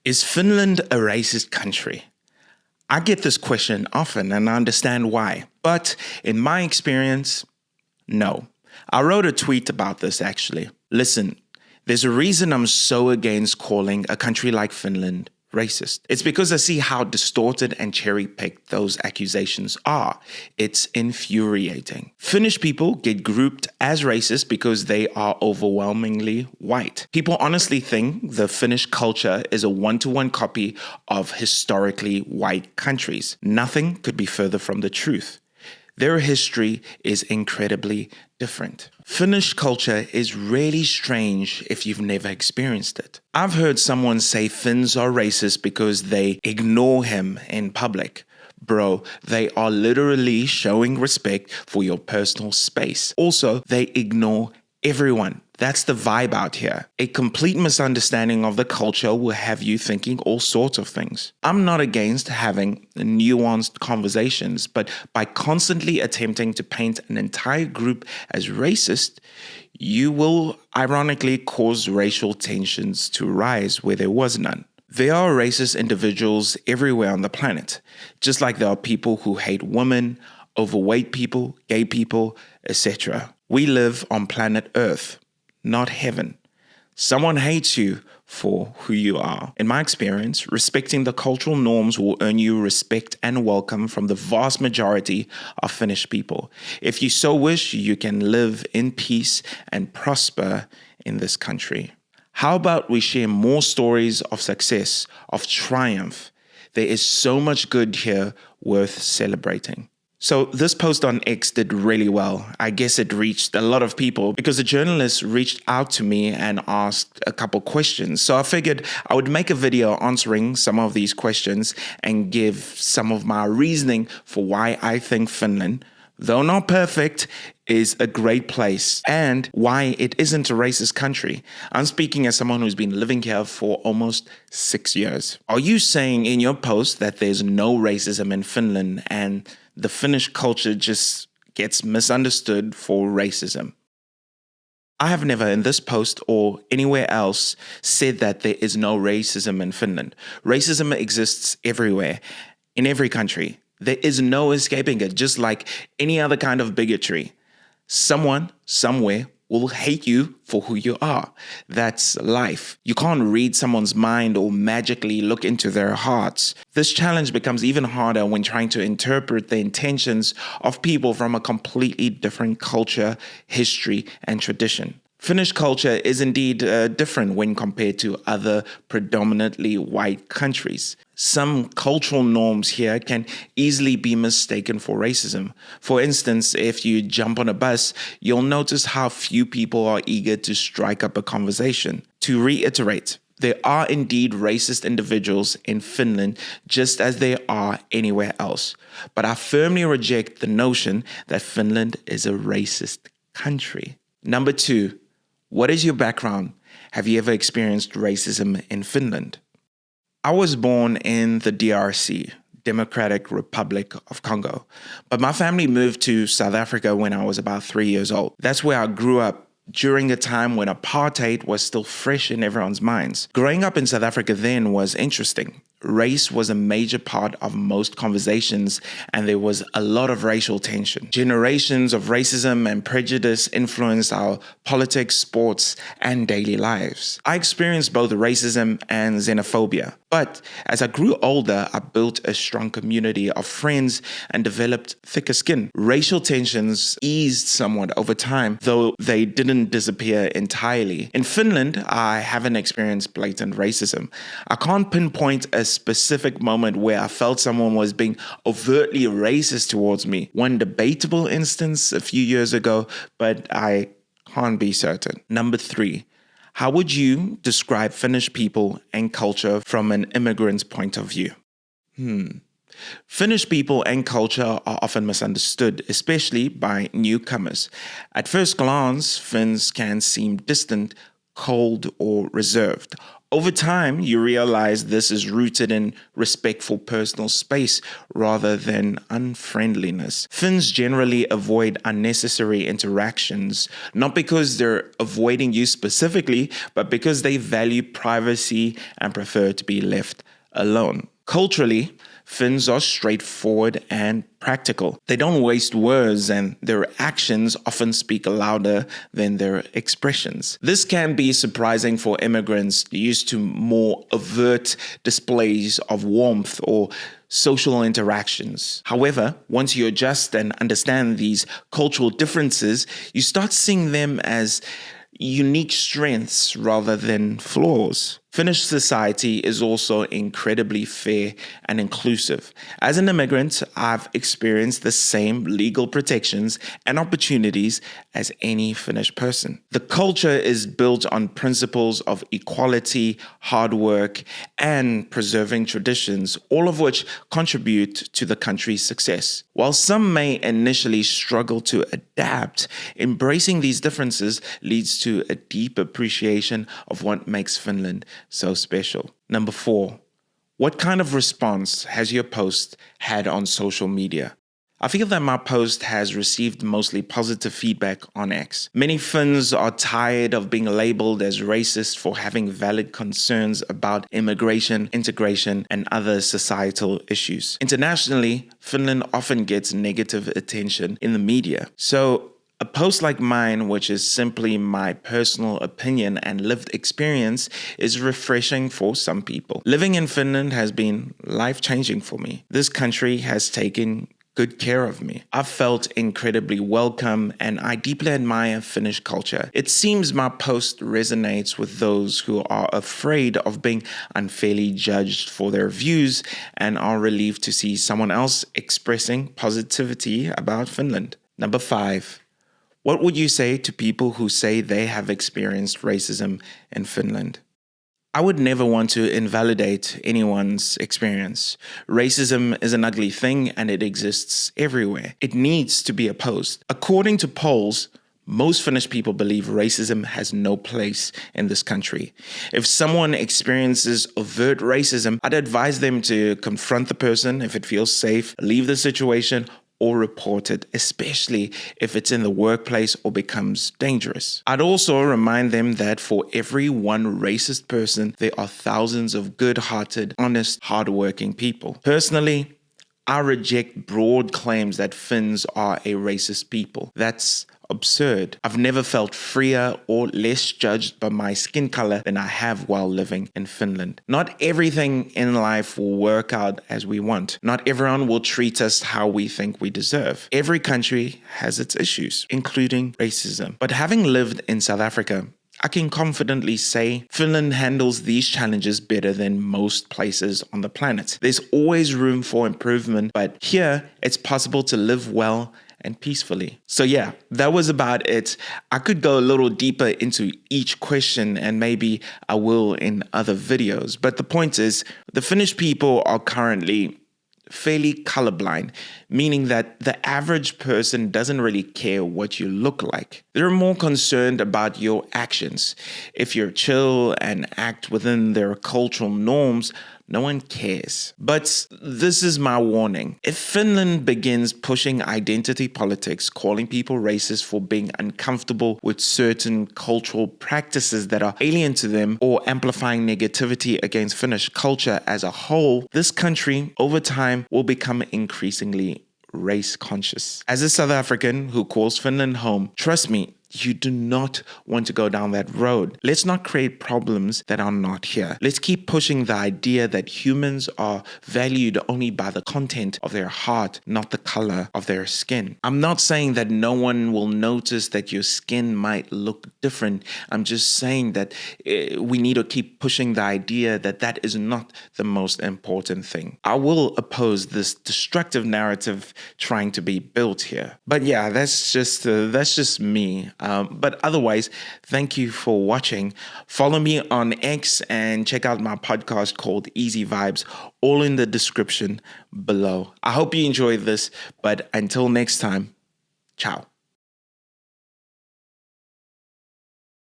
Is Finland a racist country? I get this question often and I understand why. But in my experience, no. I wrote a tweet about this actually. Listen, there's a reason I'm so against calling a country like Finland racist. It's because I see how distorted and cherry-picked those accusations are. It's infuriating. Finnish people get grouped as racist because they are overwhelmingly white. People honestly think the Finnish culture is a one-to-one copy of historically white countries. Nothing could be further from the truth. Their history is incredibly different. Finnish culture is really strange if you've never experienced it. I've heard someone say Finns are racist because they ignore him in public. Bro, they are literally showing respect for your personal space. Also, they ignore everyone. That's the vibe out here. A complete misunderstanding of the culture will have you thinking all sorts of things. I'm not against having nuanced conversations, but by constantly attempting to paint an entire group as racist, you will ironically cause racial tensions to rise where there was none. There are racist individuals everywhere on the planet, just like there are people who hate women, overweight people, gay people, etc. We live on planet Earth, not heaven. Someone hates you for who you are. In my experience, respecting the cultural norms will earn you respect and welcome from the vast majority of Finnish people. If you so wish, you can live in peace and prosper in this country. How about we share more stories of success, of triumph? There is so much good here worth celebrating. So this post on X did really well. I guess it reached a lot of people because the journalist reached out to me and asked a couple questions. So I figured I would make a video answering some of these questions and give some of my reasoning for why I think Finland, though not perfect, is a great place and why it isn't a racist country. I'm speaking as someone who's been living here for almost 6 years. Are you saying in your post that there's no racism in Finland and the Finnish culture just gets misunderstood for racism? I have never in this post or anywhere else said that there is no racism in Finland. Racism exists everywhere, in every country. There is no escaping it, just like any other kind of bigotry. Someone, somewhere, will hate you for who you are. That's life. You can't read someone's mind or magically look into their hearts. This challenge becomes even harder when trying to interpret the intentions of people from a completely different culture, history, and tradition. Finnish culture is indeed different when compared to other predominantly white countries. Some cultural norms here can easily be mistaken for racism. For instance, if you jump on a bus, you'll notice how few people are eager to strike up a conversation. To reiterate, there are indeed racist individuals in Finland just as there are anywhere else. But I firmly reject the notion that Finland is a racist country. Number 2. What is your background? Have you ever experienced racism in Finland? I was born in the DRC, Democratic Republic of Congo, but my family moved to South Africa when I was about 3 years old. That's where I grew up during a time when apartheid was still fresh in everyone's minds. Growing up in South Africa then was interesting. Race was a major part of most conversations, and there was a lot of racial tension. Generations of racism and prejudice influenced our politics, sports, and daily lives. I experienced both racism and xenophobia. But as I grew older, I built a strong community of friends and developed thicker skin. Racial tensions eased somewhat over time, though they didn't disappear entirely. In Finland, I haven't experienced blatant racism. I can't pinpoint a specific moment where I felt someone was being overtly racist towards me. One debatable instance a few years ago, but I can't be certain. Number 3. How would you describe Finnish people and culture from an immigrant's point of view? Finnish people and culture are often misunderstood, especially by newcomers. At first glance, Finns can seem distant, cold, or reserved. Over time, you realize this is rooted in respect for personal space rather than unfriendliness. Finns generally avoid unnecessary interactions, not because they're avoiding you specifically, but because they value privacy and prefer to be left alone. Culturally, Finns are straightforward and practical. They don't waste words, and their actions often speak louder than their expressions. This can be surprising for immigrants used to more overt displays of warmth or social interactions. However, once you adjust and understand these cultural differences, you start seeing them as unique strengths rather than flaws. Finnish society is also incredibly fair and inclusive. As an immigrant, I've experienced the same legal protections and opportunities as any Finnish person. The culture is built on principles of equality, hard work, and preserving traditions, all of which contribute to the country's success. While some may initially struggle to adapt, embracing these differences leads to a deep appreciation of what makes Finland so special. Number 4, what kind of response has your post had on social media? I feel that my post has received mostly positive feedback on X. Many Finns are tired of being labeled as racist for having valid concerns about immigration, integration, and other societal issues. Internationally, Finland often gets negative attention in the media. So a post like mine, which is simply my personal opinion and lived experience, is refreshing for some people. Living in Finland has been life-changing for me. This country has taken good care of me. I've felt incredibly welcome, and I deeply admire Finnish culture. It seems my post resonates with those who are afraid of being unfairly judged for their views and are relieved to see someone else expressing positivity about Finland. Number 5. What would you say to people who say they have experienced racism in Finland? I would never want to invalidate anyone's experience. Racism is an ugly thing and it exists everywhere. It needs to be opposed. According to polls, most Finnish people believe racism has no place in this country. If someone experiences overt racism, I'd advise them to confront the person if it feels safe, leave the situation, or report it, especially if it's in the workplace or becomes dangerous. I'd also remind them that for every one racist person, there are thousands of good-hearted, honest, hardworking people. Personally, I reject broad claims that Finns are a racist people. That's absurd. I've never felt freer or less judged by my skin color than I have while living in Finland. Not everything in life will work out as we want. Not everyone will treat us how we think we deserve. Every country has its issues, including racism. But having lived in South Africa, I can confidently say Finland handles these challenges better than most places on the planet. There's always room for improvement, but here it's possible to live well and peacefully. So yeah, that was about it. I could go a little deeper into each question, and maybe I will in other videos. But the point is, the Finnish people are currently fairly colorblind, meaning that the average person doesn't really care what you look like. They're more concerned about your actions. If you're chill and act within their cultural norms, no one cares. But this is my warning. If Finland begins pushing identity politics, calling people racist for being uncomfortable with certain cultural practices that are alien to them, or amplifying negativity against Finnish culture as a whole, this country, over time, will become increasingly race conscious. As a South African who calls Finland home, trust me, you do not want to go down that road. Let's not create problems that are not here. Let's keep pushing the idea that humans are valued only by the content of their heart, not the color of their skin. I'm not saying that no one will notice that your skin might look different. I'm just saying that we need to keep pushing the idea that that is not the most important thing. I will oppose this destructive narrative trying to be built here. But yeah, that's just me. But otherwise, thank you for watching. Follow me on X and check out my podcast called Easy Vibes, all in the description below. I hope you enjoyed this, but until next time, ciao.